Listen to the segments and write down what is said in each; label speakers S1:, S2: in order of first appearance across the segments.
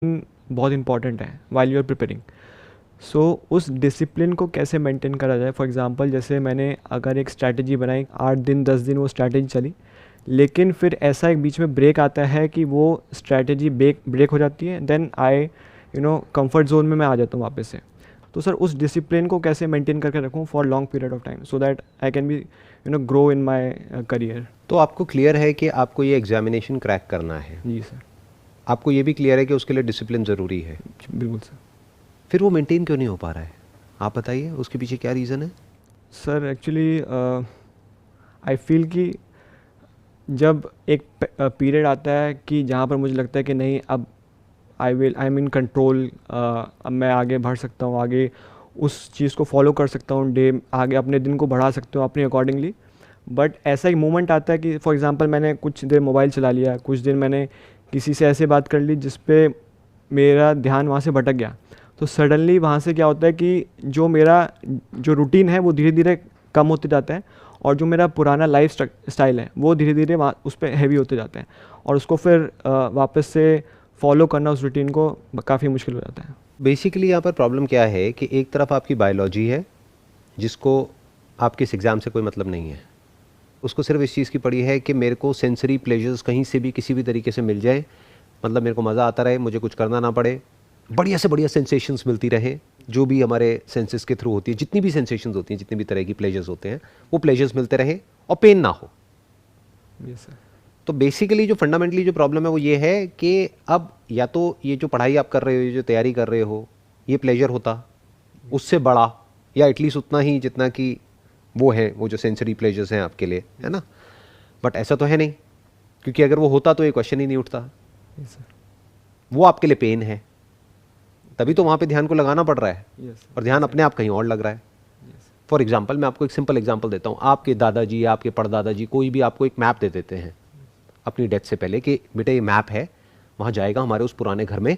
S1: बहुत इंपॉर्टेंट है while you are preparing. सो उस डिसिप्लिन को कैसे मेंटेन करा जाए। फॉर एग्जांपल जैसे मैंने अगर एक स्ट्रैटेजी बनाई, 8 दिन 10 दिन वो स्ट्रैटेजी चली, लेकिन फिर ऐसा एक बीच में ब्रेक आता है कि वो स्ट्रैटेजी ब्रेक हो जाती है, देन आई कंफर्ट जोन में मैं आ जाता हूँ वापस से। तो सर उस डिसिप्लिन को कैसे मेंटेन करके रखूँ for long period of time, so that I can be grow in my career.
S2: तो आपको क्लियर है कि आपको ये एग्जामिनेशन क्रैक करना है,
S1: जी सर।
S2: आपको ये भी क्लियर है कि उसके लिए डिसिप्लिन ज़रूरी है,
S1: बिल्कुल सर।
S2: फिर वो मेंटेन क्यों नहीं हो पा रहा है? आप बताइए उसके पीछे क्या रीज़न है?
S1: सर एक्चुअली आई फील कि जब एक पीरियड आता है कि जहाँ पर मुझे लगता है कि नहीं, अब आई एम इन कंट्रोल, अब मैं आगे बढ़ सकता हूँ, आगे उस चीज़ को फॉलो कर सकता हूँ, डे आगे अपने दिन को बढ़ा सकता हूँ अपने अकॉर्डिंगली। बट ऐसा एक मोमेंट आता है कि फॉर एग्जांपल मैंने कुछ देर मोबाइल चला लिया, कुछ दिन मैंने किसी से ऐसे बात कर ली जिस पे मेरा ध्यान वहाँ से भटक गया, तो सडनली वहाँ से क्या होता है कि जो मेरा जो रूटीन है वो धीरे धीरे कम होते जाता है, और जो मेरा पुराना लाइफ स्टाइल है वो धीरे धीरे वहाँ उस पर हैवी होते जाते हैं, और उसको फिर वापस से फॉलो करना उस रूटीन को काफ़ी मुश्किल हो जाता है।
S2: बेसिकली यहाँ पर प्रॉब्लम क्या है कि एक तरफ आपकी बायोलॉजी है जिसको आपके इस एग्ज़ाम से कोई मतलब नहीं है, उसको सिर्फ इस चीज़ की पड़ी है कि मेरे को सेंसरी प्लेजर्स कहीं से भी किसी भी तरीके से मिल जाए, मतलब मेरे को मज़ा आता रहे, मुझे कुछ करना ना पड़े, बढ़िया से बढ़िया सेंसेशंस मिलती रहे, जो भी हमारे सेंसेस के थ्रू होती है, जितनी भी सेंसेशंस होती हैं, जितनी भी तरह की प्लेजर्स होते हैं, वो प्लेजर्स मिलते रहे और पेन ना हो।
S1: Yes sir.
S2: तो बेसिकली जो फंडामेंटली जो प्रॉब्लम है वो ये है कि अब या तो ये जो पढ़ाई आप कर रहे हो, ये जो तैयारी कर रहे हो, ये प्लेजर होता उससे बड़ा या एटलीस्ट उतना ही जितना कि वो है, वो जो सेंसरी प्लेजर्स हैं आपके लिए, है ना। बट ऐसा तो है नहीं, क्योंकि अगर वो होता तो ये क्वेश्चन ही नहीं उठता।
S1: Yes sir.
S2: वो आपके लिए पेन है, तभी तो वहाँ पे ध्यान को लगाना पड़ रहा है,
S1: यस
S2: और ध्यान अपने आप कहीं और लग रहा है। फॉर एग्जाम्पल मैं आपको एक सिंपल एग्जाम्पल देता हूँ। आपके दादाजी या आपके परदादाजी कोई भी आपको एक मैप दे देते हैं अपनी डेथ से पहले कि बेटा ये मैप है, वहाँ जाएगा हमारे उस पुराने घर में,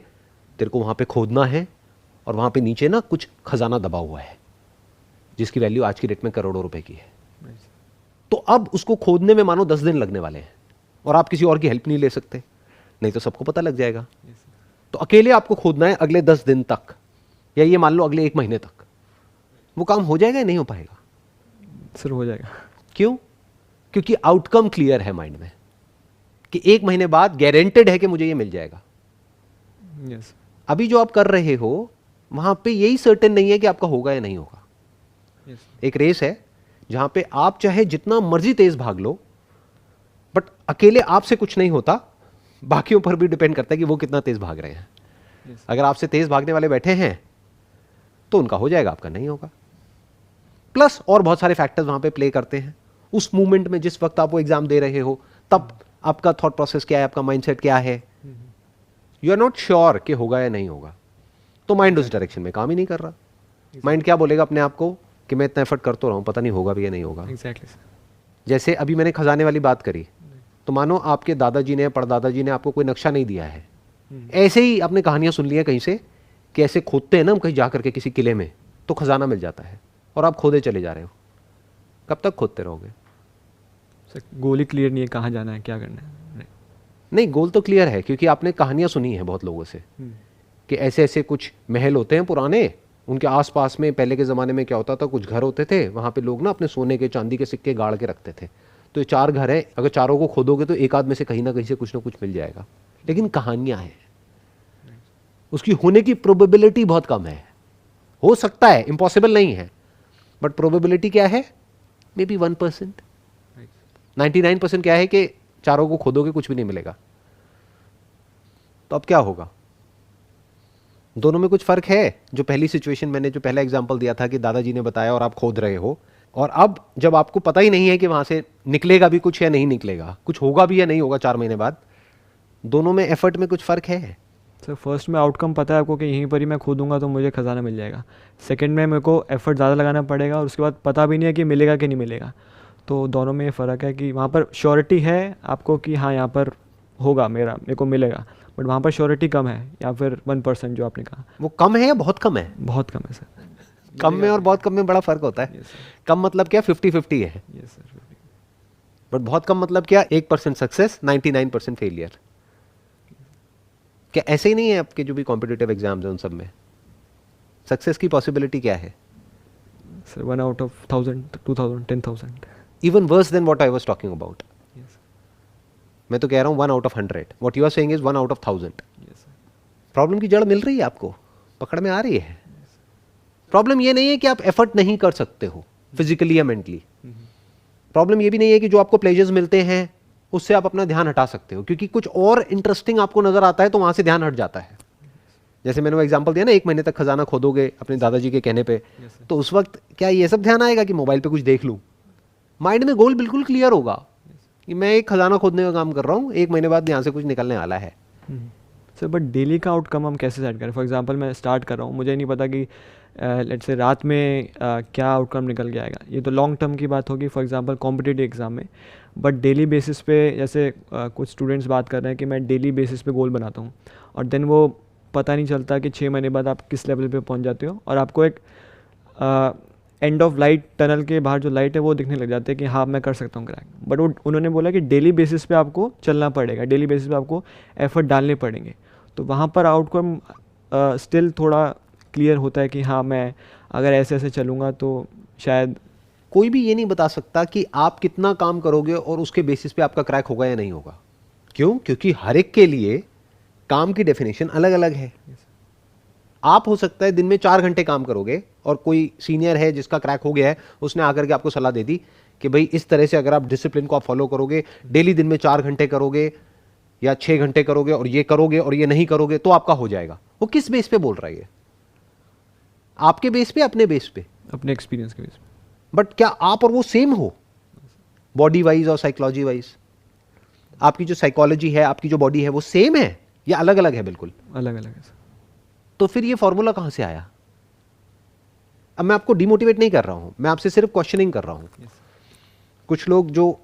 S2: तेरे को वहाँ पे खोदना है, और वहाँ पे नीचे ना कुछ खजाना दबा हुआ है जिसकी वैल्यू आज की डेट में करोड़ों रुपए की है। तो अब उसको खोदने में मानो 10 दिन लगने वाले हैं, और आप किसी और की हेल्प नहीं ले सकते, नहीं तो सबको पता लग जाएगा। तो अकेले आपको खोदना है अगले 10 दिन तक, या ये मान लो अगले 1 महीने तक। वो काम हो जाएगा या नहीं हो पाएगा?
S1: सर हो जाएगा।
S2: क्यों? क्योंकि आउटकम क्लियर है माइंड में कि 1 महीने बाद गारंटेड है कि मुझे ये मिल जाएगा।
S1: यस।
S2: अभी जो आप कर रहे हो वहां पे यही सर्टेन नहीं है कि आपका होगा या नहीं होगा।
S1: यस।
S2: एक रेस है जहां पे आप चाहे जितना मर्जी तेज भाग लो, बट अकेले आपसे कुछ नहीं होता, बाकियों पर भी डिपेंड करता है कि वो कितना तेज भाग रहे हैं।
S1: यस।
S2: अगर आपसे तेज भागने वाले बैठे हैं तो उनका हो जाएगा, आपका नहीं होगा। प्लस और बहुत सारे फैक्टर्स वहां पे प्ले करते हैं। उस मूवमेंट में जिस वक्त आप वो एग्जाम दे रहे हो, तब आपका थॉट प्रोसेस क्या है, आपका माइंडसेट क्या है, यू आर नॉट श्योर कि होगा या नहीं होगा, तो माइंड उस डायरेक्शन में काम ही नहीं कर रहा। माइंड क्या बोलेगा अपने आप को कि मैं इतना एफर्ट करता रहा हूं, पता नहीं होगा भी या नहीं होगा।
S1: Exactly sir.
S2: जैसे अभी मैंने खजाने वाली बात करी, तो मानो आपके दादाजी ने, परदादाजी ने आपको कोई नक्शा नहीं दिया है, ऐसे ही आपने कहानियां सुन ली हैं कहीं से कि ऐसे खोदते हैं ना हम कहीं जा करके किसी किले में, तो खजाना मिल जाता है, और आप खोदे चले जा रहे हो। कब तक खोदते रहोगे?
S1: सर गोल ही क्लियर नहीं है, कहाँ जाना है, क्या करना है।
S2: नहीं, गोल तो क्लियर है, क्योंकि आपने कहानियां सुनी हैं बहुत लोगों से कि ऐसे ऐसे कुछ महल होते हैं पुराने, उनके आसपास में पहले के ज़माने में क्या होता था, कुछ घर होते थे, वहाँ पे लोग ना अपने सोने के चांदी के सिक्के गाड़ के रखते थे। तो ये 4 घर है, अगर चारों को खोदोगे तो एक आध में से कहीं ना कहीं से कुछ ना कुछ मिल जाएगा। लेकिन कहानियां हैं, उसकी होने की प्रोबेबिलिटी बहुत कम है। हो सकता है, इम्पॉसिबल नहीं है, बट प्रोबेबिलिटी क्या है? May be 1%। 99% क्या है कि चारों को खोदोगे कुछ भी नहीं मिलेगा। तो अब क्या होगा? दोनों में कुछ फर्क है। जो पहली सिचुएशन मैंने जो पहला एग्जांपल दिया था कि दादाजी ने बताया और आप खोद रहे हो, और अब जब आपको पता ही नहीं है कि वहां से निकलेगा भी कुछ या नहीं निकलेगा, कुछ होगा भी या नहीं होगा 4 महीने बाद, दोनों में एफर्ट में कुछ फर्क है।
S1: सर फर्स्ट में आउटकम पता है आपको कि यहीं पर ही मैं खोदूंगा तो मुझे खजाना मिल जाएगा। सेकंड में मेरे को एफर्ट ज़्यादा लगाना पड़ेगा, और उसके बाद पता भी नहीं है कि मिलेगा कि नहीं मिलेगा। तो दोनों में ये फ़र्क है कि वहाँ पर श्योरिटी है आपको कि हाँ यहाँ पर होगा, मेरे को मिलेगा, बट वहाँ पर श्योरिटी कम है, या फिर 1% जो आपने कहा।
S2: वो कम है या बहुत कम है?
S1: बहुत कम है सर।
S2: कम में और बहुत कम में बड़ा फर्क होता है।
S1: Yes sir.
S2: कम मतलब क्या? 50-50 है।
S1: Yes sir.
S2: बट बहुत कम मतलब क्या? 1% सक्सेस, 99% फेलियर। क्या ऐसे ही नहीं है आपके जो भी कॉम्पिटिटिव एग्जाम्स हैं उन सब में सक्सेस की पॉसिबिलिटी क्या है?
S1: Sir 1 out of 1000, 2000, 10,000.
S2: Even worse than what I was talking about.
S1: Yes.
S2: मैं तो कह रहा हूँ 1 out of 100. What you are saying is 1 out of 1000.
S1: Yes, sir.
S2: Problem की जड़ मिल रही है आपको, पकड़ में आ रही है. प्रॉब्लम ये नहीं है कि आप एफर्ट नहीं कर सकते हो फिजिकली या मेंटली. प्रॉब्लम ये भी नहीं है कि जो आपको प्लेजर्स मिलते हैं उससे आप अपना ध्यान हटा सकते हो, क्योंकि कुछ और इंटरेस्टिंग आपको नजर आता है तो वहां से ध्यान हट जाता है. जैसे मैंने वो एग्जांपल दिया ना, 1 महीने तक खजाना खोदोगे अपने दादाजी के कहने पे, तो उस वक्त क्या ये सब ध्यान आएगा कि मोबाइल पे कुछ देख लूं? माइंड में गोल बिल्कुल क्लियर होगा कि मैं एक खजाना खोदने का काम कर रहा हूँ, 1 महीने बाद यहाँ से कुछ निकलने वाला है.
S1: सर बट डेली का आउटकम हम कैसे सेट करें? फॉर एग्जांपल मैं स्टार्ट कर रहा हूँ, मुझे नहीं पता कि लेट्स से रात में क्या आउटकम निकल के आएगा. ये तो लॉन्ग टर्म की बात होगी फॉर एग्जांपल कॉम्पिटिटिव एग्जाम में. बट डेली बेसिस पे जैसे कुछ स्टूडेंट्स बात कर रहे हैं कि मैं डेली बेसिस पे गोल बनाता हूँ और देन वो पता नहीं चलता कि 6 महीने बाद आप किस लेवल पे पहुँच जाते हो और आपको एक एंड ऑफ लाइट टनल के बाहर जो लाइट है वो दिखने लग जाते हैं कि हाँ मैं कर सकता हूँ क्रैक. बट वो उन्होंने बोला कि डेली बेसिस पे आपको चलना पड़ेगा, डेली बेसिस पे आपको एफर्ट डालने पड़ेंगे. तो वहाँ पर आउटकम स्टिल थोड़ा क्लियर होता है कि हाँ मैं अगर ऐसे ऐसे चलूँगा तो शायद.
S2: कोई भी ये नहीं बता सकता कि आप कितना काम करोगे और उसके बेसिस पे आपका क्रैक होगा या नहीं होगा. क्यों? क्योंकि हर एक के लिए काम की डेफिनेशन अलग अलग है. आप हो सकता है दिन में 4 घंटे काम करोगे और कोई सीनियर है जिसका क्रैक हो गया है, उसने आकर के आपको सलाह दे दी कि भाई इस तरह से अगर आप डिसिप्लिन को आप फॉलो करोगे, डेली दिन में 4 घंटे करोगे या 6 घंटे करोगे और ये नहीं करोगे तो आपका हो जाएगा. वो किस बेस पे बोल रहा है? आपके बेस पे, अपने बेस पे,
S1: अपने एक्सपीरियंस के बेस पे.
S2: बट क्या आप और वो सेम हो बॉडी वाइज और साइकोलॉजी वाइज? आपकी जो साइकोलॉजी है, आपकी जो बॉडी है वो सेम है या अलग अलग है? बिल्कुल
S1: अलग अलग है सर.
S2: तो फिर ये फॉर्मूला कहां से आया? अब मैं आपको डिमोटिवेट नहीं कर रहा हूं, मैं आपसे सिर्फ क्वेश्चनिंग कर रहा हूं. कुछ लोग जो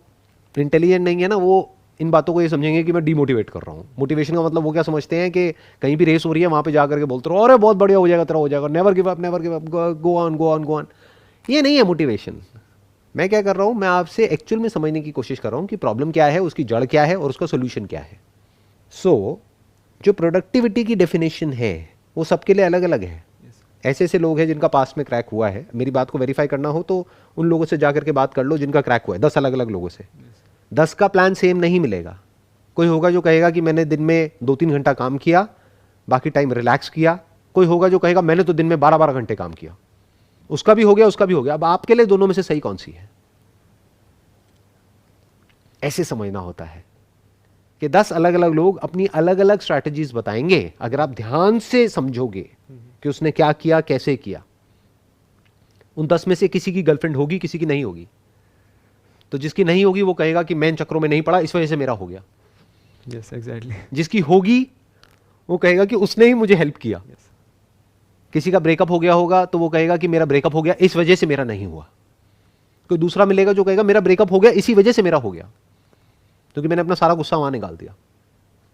S2: इंटेलिजेंट नहीं है ना, वो इन बातों को ये समझेंगे कि मैं डिमोटिवेट कर रहा हूं. मोटिवेशन का मतलब वो क्या समझते हैं कि कहीं भी रेस हो रही है वहां पे जाकर के बोलते रहो अरे बहुत बढ़िया हो जाएगा, तेरा हो जाएगा, never give up, never give up, go on go on go on. ये नहीं है मोटिवेशन. मैं क्या कर रहा हूं, मैं आपसे एक्चुअल में समझने की कोशिश कर रहा हूं कि प्रॉब्लम क्या है, उसकी जड़ क्या है और उसका सोल्यूशन क्या है. सो जो प्रोडक्टिविटी की डेफिनेशन है वो सबके लिए अलग अलग है. ऐसे ऐसे लोग हैं जिनका पास्ट में क्रैक हुआ है. मेरी बात को वेरीफाई करना हो तो उन लोगों से जाकर के बात कर लो जिनका क्रैक हुआ है, 10 अलग अलग लोगों से. 10 का प्लान सेम नहीं मिलेगा. कोई होगा जो कहेगा कि मैंने दिन में 2-3 घंटा काम किया, बाकी टाइम रिलैक्स किया. कोई होगा जो कहेगा मैंने तो दिन में 12-12 घंटे काम किया. उसका भी हो गया, उसका भी हो गया. अब आपके लिए दोनों में से सही कौन सी है? ऐसे समझना होता है कि 10 अलग अलग लोग अपनी अलग अलग स्ट्रैटेजीज बताएंगे. अगर आप ध्यान से समझोगे कि उसने क्या किया, कैसे किया. उन 10 में से किसी की गर्लफ्रेंड होगी, किसी की नहीं होगी. तो जिसकी नहीं होगी वो कहेगा कि मैं इन चक्रों में नहीं पड़ा, इस वजह से मेरा हो गया.
S1: Yes exactly.
S2: जिसकी होगी वो कहेगा कि उसने ही मुझे हेल्प किया. किसी का ब्रेकअप हो गया होगा तो वो कहेगा कि मेरा ब्रेकअप हो गया, इस वजह से मेरा नहीं हुआ. कोई दूसरा मिलेगा जो कहेगा मेरा ब्रेकअप हो गया, इसी वजह से मेरा हो गया, क्योंकि मैंने अपना सारा गुस्सा वहां निकाल दिया.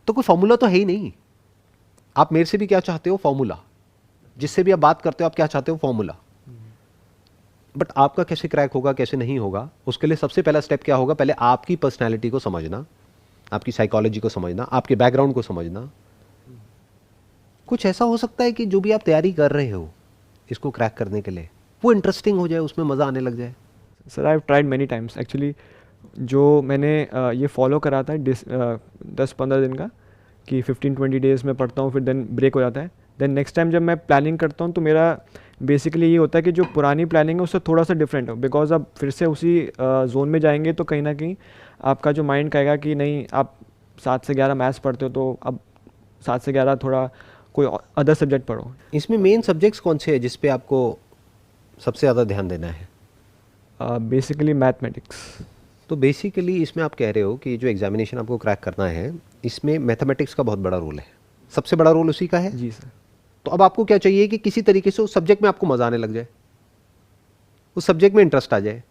S2: तो कोई फॉर्मूला तो है ही नहीं. आप मेरे से भी क्या चाहते हो? फॉर्मूला. जिससे भी आप बात करते हो आप क्या चाहते हो? फॉर्मूला. बट आपका कैसे क्रैक होगा, कैसे नहीं होगा, उसके लिए सबसे पहला स्टेप क्या होगा? पहले आपकी पर्सनैलिटी को समझना, आपकी साइकोलॉजी को समझना, आपके बैकग्राउंड को समझना. कुछ ऐसा हो सकता है कि जो भी आप तैयारी कर रहे हो इसको क्रैक करने के लिए, वो इंटरेस्टिंग हो जाए, उसमें मज़ा आने लग जाए.
S1: Sir I have tried many times actually. जो मैंने ये फॉलो करा था 10-15 दिन का कि 15-20 डेज़ में पढ़ता हूँ, फिर देन ब्रेक हो जाता है. देन नेक्स्ट टाइम जब मैं प्लानिंग करता हूँ तो मेरा बेसिकली ये होता है कि जो पुरानी प्लानिंग है उससे थोड़ा सा डिफरेंट हो, बिकॉज अब फिर से उसी जोन में जाएंगे तो कहीं ना कहीं आपका जो माइंड कहेगा कि नहीं आप 7 से 11 मैथ्स पढ़ते हो तो अब 7 से 11 थोड़ा कोई अदर सब्जेक्ट पढ़ो.
S2: इसमें मेन सब्जेक्ट्स कौन से हैं जिस पे आपको सबसे ज़्यादा ध्यान देना है?
S1: Basically mathematics.
S2: तो बेसिकली इसमें आप कह रहे हो कि जो एग्जामिनेशन आपको क्रैक करना है इसमें मैथमेटिक्स का बहुत बड़ा रोल है. सबसे बड़ा रोल उसी का है.
S1: जी सर.
S2: तो अब आपको क्या चाहिए कि किसी तरीके से उस सब्जेक्ट में आपको मजा आने लग जाए, उस सब्जेक्ट में इंटरेस्ट आ जाए.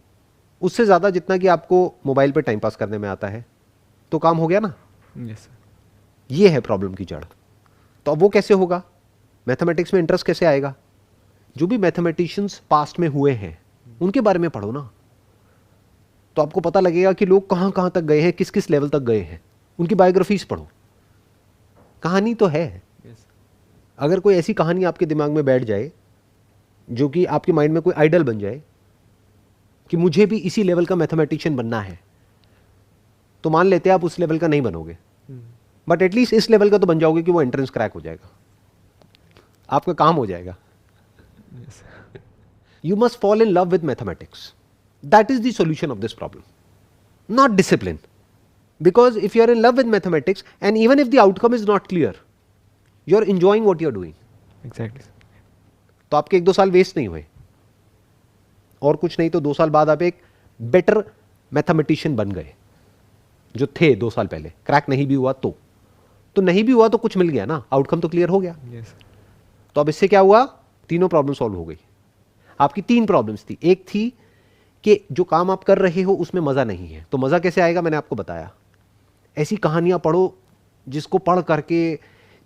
S2: उससे ज़्यादा जितना कि आपको मोबाइल पे टाइम पास करने में आता है तो काम हो गया ना.
S1: Yes sir.
S2: ये है प्रॉब्लम की जड़. तो अब वो कैसे होगा? मैथमेटिक्स में इंटरेस्ट कैसे आएगा? जो भी मैथमेटिशियंस पास्ट में हुए हैं उनके बारे में पढ़ो ना, तो आपको पता लगेगा कि लोग कहां कहां तक गए हैं, किस किस लेवल तक गए हैं. उनकी बायोग्राफीज पढ़ो. कहानी तो है।
S1: Yes.
S2: अगर कोई ऐसी कहानी आपके दिमाग में बैठ जाए जो कि आपके माइंड में कोई आइडल बन जाए कि मुझे भी इसी लेवल का मैथमेटिशियन बनना है, तो मान लेते हैं आप उस लेवल का नहीं बनोगे, बट एटलीस्ट इस लेवल का तो बन जाओगे कि वो एंट्रेंस क्रैक हो जाएगा, आपका काम हो जाएगा।
S1: Yes.
S2: You must fall in love with mathematics. That is the solution of this problem, not discipline. Because if you are in love with mathematics and even if the outcome is not clear, you are enjoying what you are doing.
S1: Exactly.
S2: तो आपके 1-2 साल waste नहीं हुए, और कुछ नहीं तो 2 साल बाद आप एक बेटर मैथमेटिशियन बन गए जो थे 2 साल पहले। क्रैक नहीं भी हुआ तो नहीं भी हुआ तो कुछ मिल गया ना, आउटकम तो क्लियर हो गया।
S1: Yes.
S2: तो अब इससे क्या हुआ, तीनों प्रॉब्लम सॉल्व हो गई। आपकी 3 प्रॉब्लम्स थी। एक थी कि जो काम आप कर रहे हो उसमें मजा नहीं है, तो मजा कैसे आएगा, मैंने आपको बताया। ऐसी कहानियां पढ़ो जिसको पढ़ करके,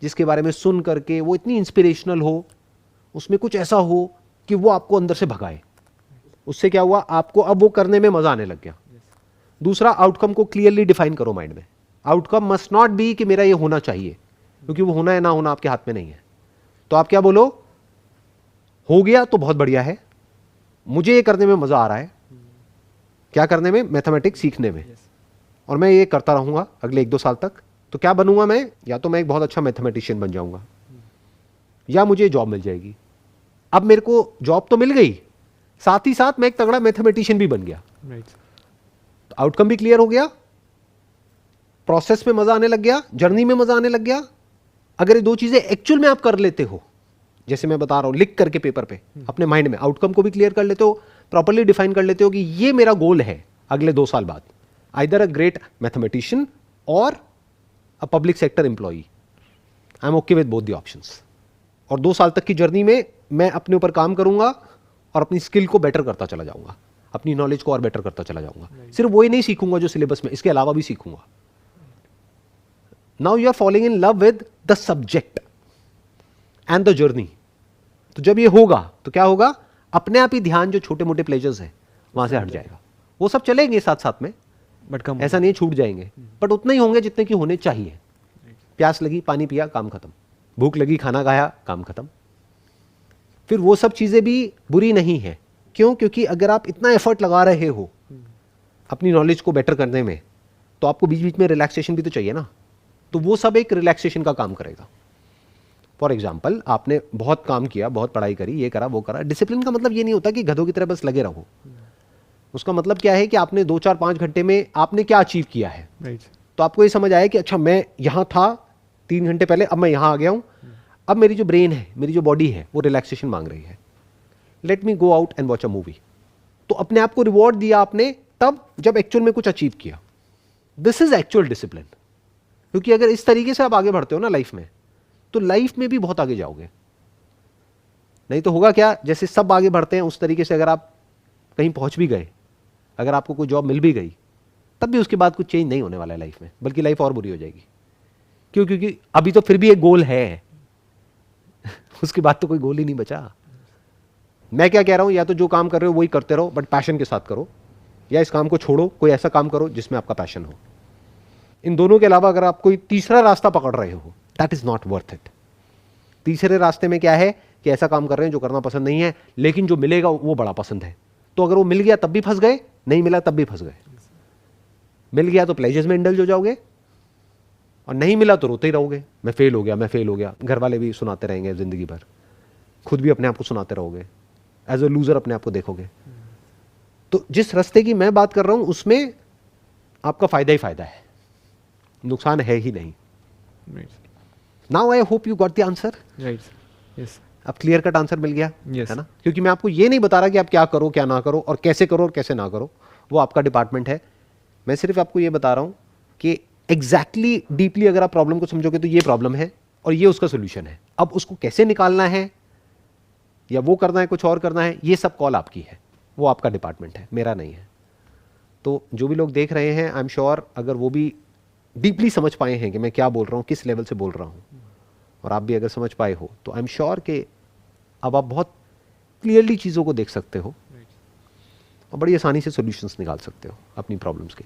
S2: जिसके बारे में सुन करके वो इतनी इंस्पिरेशनल हो, उसमें कुछ ऐसा हो कि वो आपको अंदर से भगाए। उससे क्या हुआ, आपको अब वो करने में मजा आने लग गया। दूसरा, आउटकम को क्लियरली डिफाइन करो माइंड में। आउटकम मस्ट नॉट बी कि मेरा ये होना चाहिए, क्योंकि वो होना है ना होना आपके हाथ में नहीं है। तो आप क्या बोलो, हो गया तो बहुत बढ़िया है, मुझे ये करने में मजा आ रहा है। क्या करने में, मैथमेटिक्स सीखने में। और मैं ये करता रहूंगा अगले 1-2 साल तक। तो क्या बनूंगा मैं, या तो मैं एक बहुत अच्छा मैथमेटिशियन बन जाऊंगा, या मुझे जॉब मिल जाएगी। अब मेरे को जॉब तो मिल गई, साथ ही साथ मैं एक तगड़ा मैथमेटिशियन भी बन गया।
S1: Right.
S2: तो आउटकम भी क्लियर हो गया, प्रोसेस में मजा आने लग गया, जर्नी में मजा आने लग गया। अगर ये 2 चीजें एक्चुअल में आप कर लेते हो, जैसे मैं बता रहा हूं, लिख करके पेपर पे अपने माइंड में, आउटकम को भी क्लियर कर लेते हो, प्रॉपर्ली डिफाइन कर लेते हो कि ये मेरा गोल है अगले 2 साल बाद, आइदर अ ग्रेट मैथमेटिशियन और a public sector employee. I am okay with both the options. और 2 साल तक की जर्नी में मैं अपने ऊपर काम करूंगा और अपनी स्किल को बेटर करता चला जाऊंगा, अपनी नॉलेज को और बेटर करता चला जाऊंगा। सिर्फ वही नहीं सीखूंगा जो सिलेबस में, इसके अलावा भी सीखूंगा। Now you are following in love with the subject and the journey. तो जब ये होगा तो क्या होगा, अपने आप ही ध्यान जो छोटे मोटे प्लेजर्स हैं वहां से हट जाएगा। वो सब चलेंगे साथ साथ में,
S1: बट कम
S2: ऐसा नहीं छूट जाएंगे, बट उतने ही होंगे जितने की होने चाहिए। प्यास लगी, पानी पिया, काम खत्म। भूख लगी, खाना खाया, काम खत्म। फिर वो सब चीजें भी बुरी नहीं है। क्यों? क्योंकि अगर आप इतना एफर्ट लगा रहे हो अपनी नॉलेज को बेटर करने में, तो आपको बीच बीच में रिलैक्सेशन भी तो चाहिए ना। तो वो सब एक रिलैक्सेशन का काम करेगा। फॉर एग्जाम्पल, आपने बहुत काम किया, बहुत पढ़ाई करी, ये करा वो करा। डिसिप्लिन का मतलब ये नहीं होता कि गधों की तरह बस लगे रहो। उसका मतलब क्या है कि आपने 2, 4, 5 घंटे में आपने क्या अचीव किया है।
S1: Right.
S2: तो आपको ये समझ आया कि अच्छा मैं यहां था 3 घंटे पहले, अब मैं यहां आ गया हूं। अब मेरी जो ब्रेन है, मेरी जो बॉडी है, वो रिलैक्सेशन मांग रही है। Let me go out and watch a movie. तो अपने आप को रिवॉर्ड दिया आपने तब जब एक्चुअल में कुछ अचीव किया। This is actual discipline. क्योंकि अगर इस तरीके से आप आगे बढ़ते हो ना लाइफ में, तो लाइफ में भी बहुत आगे जाओगे। नहीं तो होगा क्या, जैसे सब आगे बढ़ते हैं उस तरीके से अगर आप कहीं पहुंच भी गए, अगर आपको कोई जॉब मिल भी गई, तब भी उसके बाद कुछ चेंज नहीं होने वाला है लाइफ में, बल्कि लाइफ और बुरी हो जाएगी। क्यों? क्योंकि अभी तो फिर भी एक गोल है उसके बाद तो कोई गोल ही नहीं बचा। मैं क्या कह रहा हूं, या तो जो काम कर रहे हो वही करते रहो, बट पैशन के साथ करो, या इस काम को छोड़ो, कोई ऐसा काम करो जिसमें आपका पैशन हो। इन दोनों के अलावा अगर आप कोई तीसरा रास्ता पकड़ रहे हो, that is not worth it. तीसरे रास्ते में क्या है कि ऐसा काम कर रहे हैं जो करना पसंद नहीं है, लेकिन जो मिलेगा वो बड़ा पसंद है। तो अगर वो मिल गया तब भी फंस गए, नहीं मिला तब भी फंस गए। मिल गया तो प्लेजर्स में इंडल्ज हो जाओगे, और नहीं मिला तो रोते ही रहोगे, मैं फेल हो गया, मैं फेल हो गया। घर वाले भी सुनाते रहेंगे जिंदगी भर, खुद भी अपने आप को सुनाते रहोगे, एज अ लूजर अपने आप को देखोगे। तो जिस रास्ते की मैं बात कर रहा हूं उसमें आपका फायदा ही फायदा है, नुकसान है ही नहीं। Now I hope you got the answer.
S1: Right, yes.
S2: अब क्लियर कट आंसर मिल गया,
S1: Yes.
S2: है ना? क्योंकि मैं आपको ये नहीं बता रहा कि आप क्या करो क्या ना करो, और कैसे करो और कैसे ना करो, वो आपका डिपार्टमेंट है। मैं सिर्फ आपको ये बता रहा हूं कि एग्जैक्टली डीपली अगर आप प्रॉब्लम को समझोगे तो ये प्रॉब्लम है और ये उसका सोल्यूशन है। अब उसको कैसे निकालना है, या वो करना है, कुछ और करना है, ये सब कॉल आपकी है, वो आपका डिपार्टमेंट है, मेरा नहीं है। तो जो भी लोग देख रहे हैं, आई एम श्योर अगर वो भी डीपली समझ पाए हैं कि मैं क्या बोल रहा हूँ, किस लेवल से बोल रहा हूँ, और आप भी अगर समझ पाए हो, तो आई एम श्योर कि अब आप बहुत क्लियरली चीज़ों को देख सकते हो और बड़ी आसानी से सॉल्यूशंस निकाल सकते हो अपनी प्रॉब्लम्स के।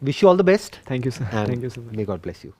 S2: Wish you all the best.
S1: Thank you sir, thank you so much.
S2: May God bless you.